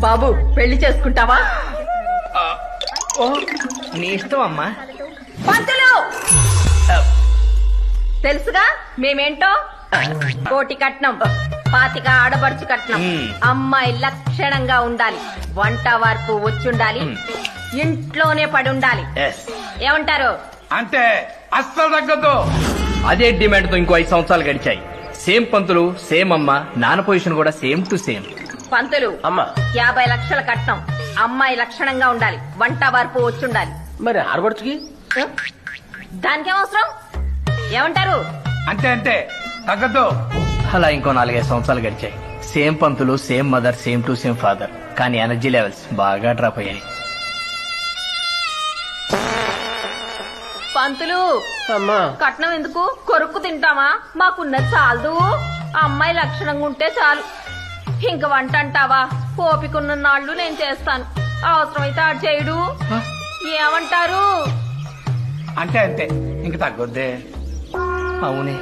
బాబు పెళ్లి చేసుకుంటావా? ఓ నీ ఇష్టం అమ్మా. పంతులు తెలుసుగా మేమేంటో. కోటి కట్నం, 25 ఆడబడుచు కట్నం. అమ్మాయి లక్షణంగా ఉండాలి, వంట వరకు వచ్చుండాలి, ఇంట్లోనే పడి ఉండాలి. ఏమంటారు? అంటే అస్సలు తగ్గదు. అదే డిమాండ్ తో ఇంకో 5 సంవత్సరాలు గడిచాయి. సేమ్ పంతులు, సేమ్ అమ్మ, నాన్న పొజిషన్ కూడా సేమ్ టు సేమ్. పంతులు అమ్మా 50 లక్షల కట్నం, అమ్మాయి లక్షణంగా ఉండాలి, వంట వరకు వచ్చుండాలి. మరి ఆడబడుచుకి దానికేం అవసరం? ఏమంటారు? అంటే అంటే తగ్గదు. అలా ఇంకో 4-5 సంవత్సరాలు గడిచాయి. Same Pantulu, same mother, same to same father. కానీ ఎనర్జీ లెవెల్స్ బాగా డ్రాప్ అయ్యాయి. పంతులు అమ్మా కట్నం ఎందుకు? కొరుక్కు తింటామా? మాకున్నది చాలదు. అమ్మాయి లక్షణంగా ఉంటే చాలు. ఇంక వంట అంటావా? ఓపికన్న నాళ్లు నేను చేస్తాను, అవసరమైతే ఆడు చేయడు. ఏమంటారు? అంటే అంతే ఇంక తగ్గొద్దే. అవునే.